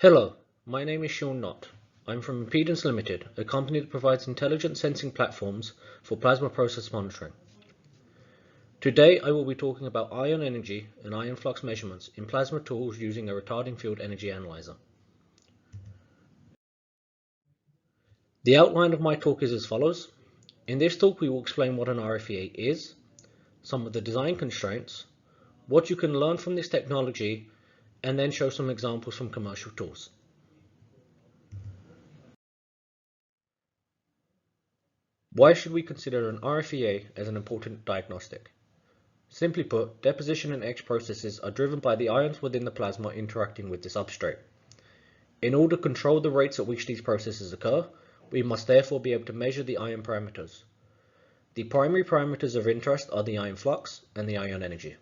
Hello, my name is Knott. I'm from Impedans Ltd, a company that provides intelligent sensing platforms for plasma process monitoring. Today I will be talking about ion energy and ion flux measurements in plasma tools using a retarding field energy analyzer. The outline of my talk is as follows. In this talk we will explain what an RFEA is, some of the design constraints, what you can learn from this technology, and then show some examples from commercial tools. Why should we consider an RFEA as an important diagnostic? Simply put, deposition and etch processes are driven by the ions within the plasma interacting with the substrate. In order to control the rates at which these processes occur, we must therefore be able to measure the ion parameters. The primary parameters of interest are the ion flux and the ion energy.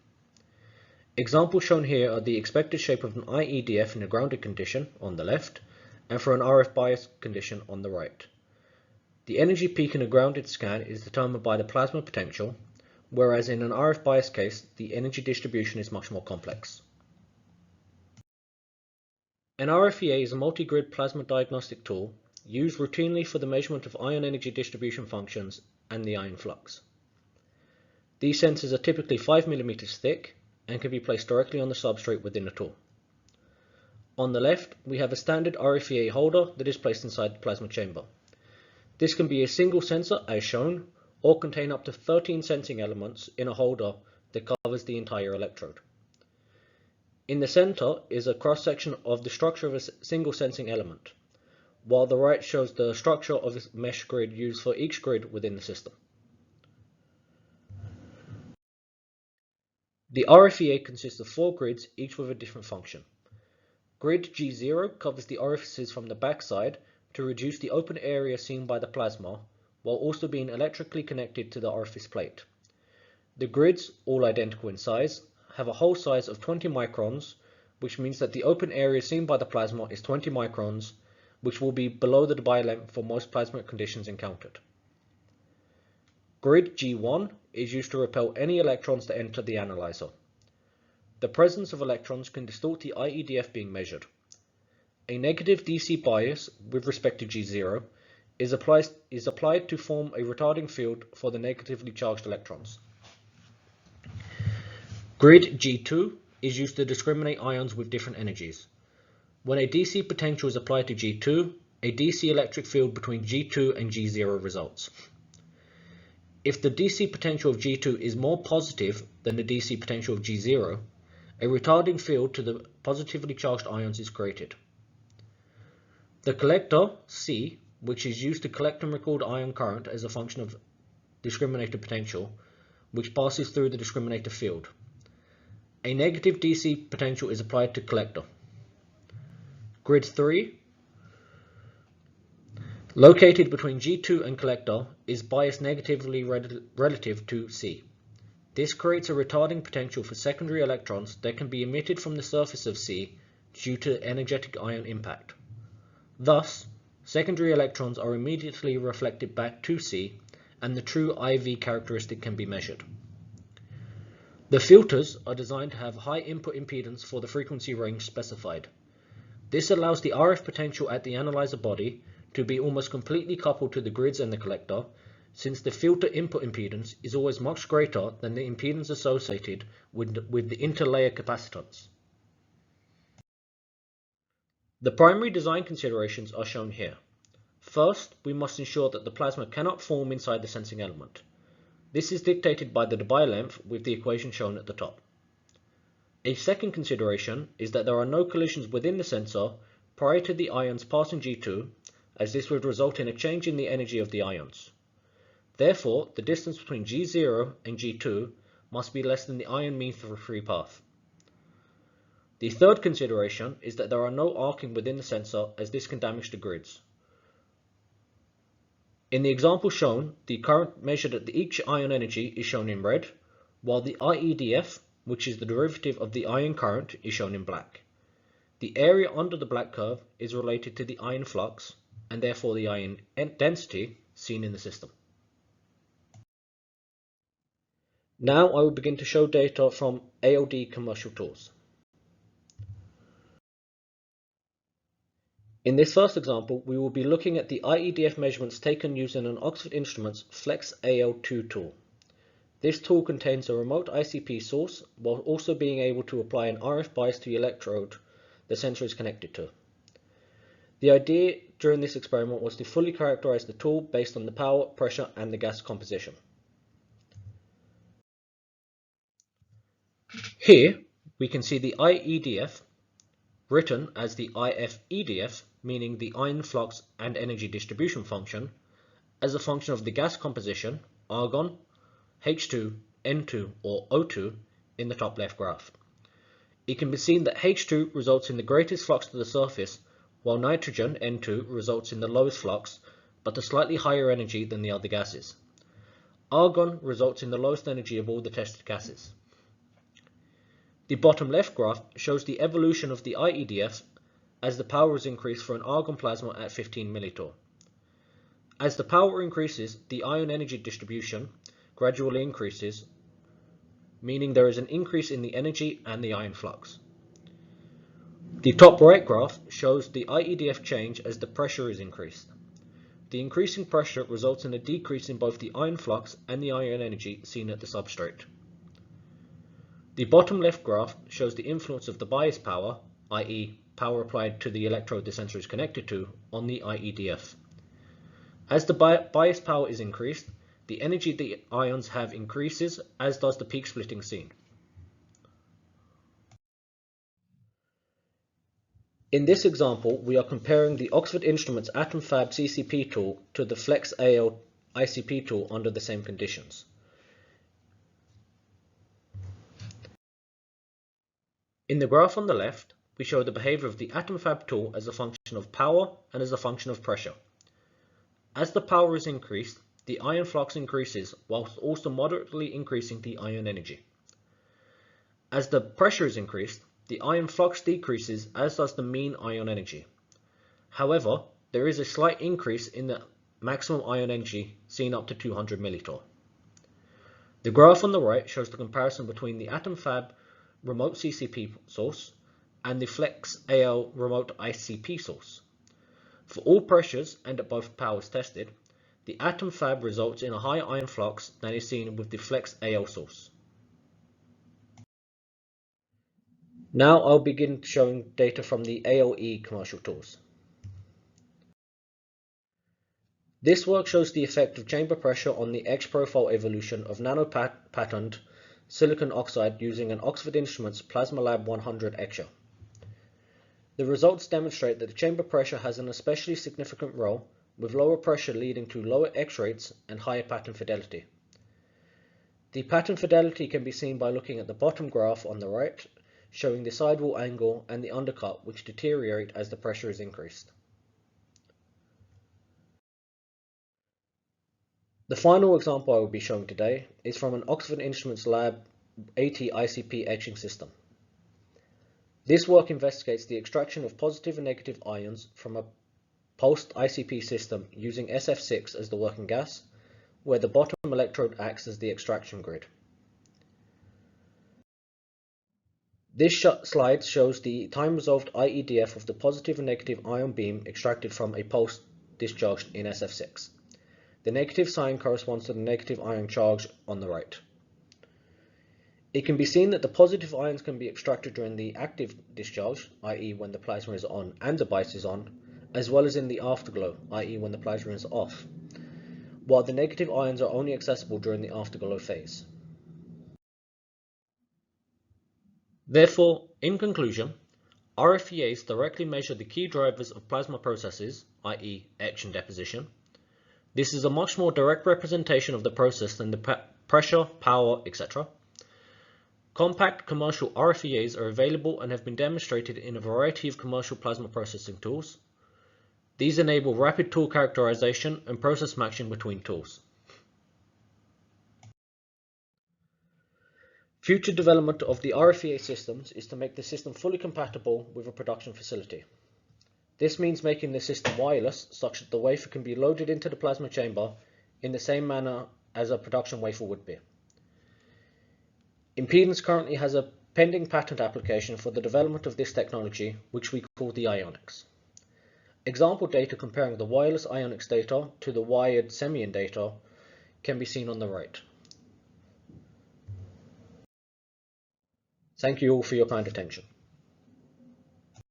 Examples shown here are the expected shape of an IEDF in a grounded condition on the left, and for an RF bias condition on the right. The energy peak in a grounded scan is determined by the plasma potential, whereas in an RF bias case, the energy distribution is much more complex. An RFEA is a multi-grid plasma diagnostic tool used routinely for the measurement of ion energy distribution functions and the ion flux. These sensors are typically 5 mm thick and can be placed directly on the substrate within the tool. On the left, we have a standard RFEA holder that is placed inside the plasma chamber. This can be a single sensor as shown, or contain up to 13 sensing elements in a holder that covers the entire electrode. In the center is a cross-section of the structure of a single sensing element, while the right shows the structure of a mesh grid used for each grid within the system. The RFEA consists of 4 grids, each with a different function. Grid G0 covers the orifices from the backside to reduce the open area seen by the plasma, while also being electrically connected to the orifice plate. The grids, all identical in size, have a hole size of 20 microns, which means that the open area seen by the plasma is 20 microns, which will be below the Debye length for most plasma conditions encountered. Grid G1 is used to repel any electrons that enter the analyzer. The presence of electrons can distort the IEDF being measured. A negative DC bias with respect to G0 is applied to form a retarding field for the negatively charged electrons. Grid G2 is used to discriminate ions with different energies. When a DC potential is applied to G2, a DC electric field between G2 and G0 results. If the DC potential of G2 is more positive than the DC potential of G0, a retarding field to the positively charged ions is created. The collector, C, which is used to collect and record ion current as a function of discriminator potential, which passes through the discriminator field. A negative DC potential is applied to collector. Grid 3, located between G2 and collector, is biased negatively relative to C. This creates a retarding potential for secondary electrons that can be emitted from the surface of C due to energetic ion impact. Thus, secondary electrons are immediately reflected back to C, and the true IV characteristic can be measured. The filters are designed to have high input impedance for the frequency range specified. This allows the RF potential at the analyzer body to be almost completely coupled to the grids and the collector, since the filter input impedance is always much greater than the impedance associated with the interlayer capacitance. The primary design considerations are shown here. First, we must ensure that the plasma cannot form inside the sensing element. This is dictated by the Debye length with the equation shown at the top. A second consideration is that there are no collisions within the sensor prior to the ions passing G2, as this would result in a change in the energy of the ions. Therefore, the distance between G0 and G2 must be less than the ion mean free path. The third consideration is that there are no arcing within the sensor, as this can damage the grids. In the example shown, the current measured at each ion energy is shown in red, while the IEDF, which is the derivative of the ion current, is shown in black. The area under the black curve is related to the ion flux, and therefore the ion density seen in the system. Now I will begin to show data from ALD commercial tools. In this first example, we will be looking at the IEDF measurements taken using an Oxford Instruments Flex AL2 tool. This tool contains a remote ICP source while also being able to apply an RF bias to the electrode the sensor is connected to. The idea during this experiment was to fully characterize the tool based on the power, pressure, and the gas composition. Here we can see the IEDF written as the IFEDF, meaning the ion flux and energy distribution function, as a function of the gas composition, argon, H2, N2 or O2 in the top left graph. It can be seen that H2 results in the greatest flux to the surface, while nitrogen, N2, results in the lowest flux, but a slightly higher energy than the other gases. Argon results in the lowest energy of all the tested gases. The bottom left graph shows the evolution of the IEDF as the power is increased for an argon plasma at 15 millitorr. As the power increases, the ion energy distribution gradually increases, meaning there is an increase in the energy and the ion flux. The top right graph shows the IEDF change as the pressure is increased. The increasing pressure results in a decrease in both the ion flux and the ion energy seen at the substrate. The bottom left graph shows the influence of the bias power, i.e. power applied to the electrode the sensor is connected to, on the IEDF. As the bias power is increased, the energy the ions have increases, as does the peak splitting seen. In this example, we are comparing the Oxford Instruments AtomFab CCP tool to the Flex AL ICP tool under the same conditions. In the graph on the left, we show the behavior of the AtomFab tool as a function of power and as a function of pressure. As the power is increased, the ion flux increases whilst also moderately increasing the ion energy. As the pressure is increased, the ion flux decreases, as does the mean ion energy. However, there is a slight increase in the maximum ion energy seen up to 200 millitorr. The graph on the right shows the comparison between the AtomFab remote CCP source and the Flex AL remote ICP source. For all pressures and at both powers tested, the AtomFab results in a higher ion flux than is seen with the Flex AL source. Now I'll begin showing data from the ALE commercial tools. This work shows the effect of chamber pressure on the etch profile evolution of nano-patterned silicon oxide using an Oxford Instruments Plasma Lab 100 etcher. The results demonstrate that the chamber pressure has an especially significant role, with lower pressure leading to lower etch rates and higher pattern fidelity. The pattern fidelity can be seen by looking at the bottom graph on the right, showing the sidewall angle and the undercut, which deteriorate as the pressure is increased. The final example I will be showing today is from an Oxford Instruments Lab 80 ICP etching system. This work investigates the extraction of positive and negative ions from a pulsed ICP system using SF6 as the working gas, where the bottom electrode acts as the extraction grid. This slide shows the time-resolved IEDF of the positive and negative ion beam extracted from a pulse discharged in SF6. The negative sign corresponds to the negative ion charge on the right. It can be seen that the positive ions can be extracted during the active discharge, i.e. when the plasma is on and the bias is on, as well as in the afterglow, i.e. when the plasma is off, while the negative ions are only accessible during the afterglow phase. Therefore, in conclusion, RFEAs directly measure the key drivers of plasma processes, i.e. etch and deposition. This is a much more direct representation of the process than the pressure, power, etc. Compact commercial RFEAs are available and have been demonstrated in a variety of commercial plasma processing tools. These enable rapid tool characterization and process matching between tools. Future development of the RFEA systems is to make the system fully compatible with a production facility. This means making the system wireless, such that the wafer can be loaded into the plasma chamber in the same manner as a production wafer would be. Impedans currently has a pending patent application for the development of this technology, which we call the Ionics. Example data comparing the wireless ionics data to the wired semion data can be seen on the right. Thank you all for your kind attention.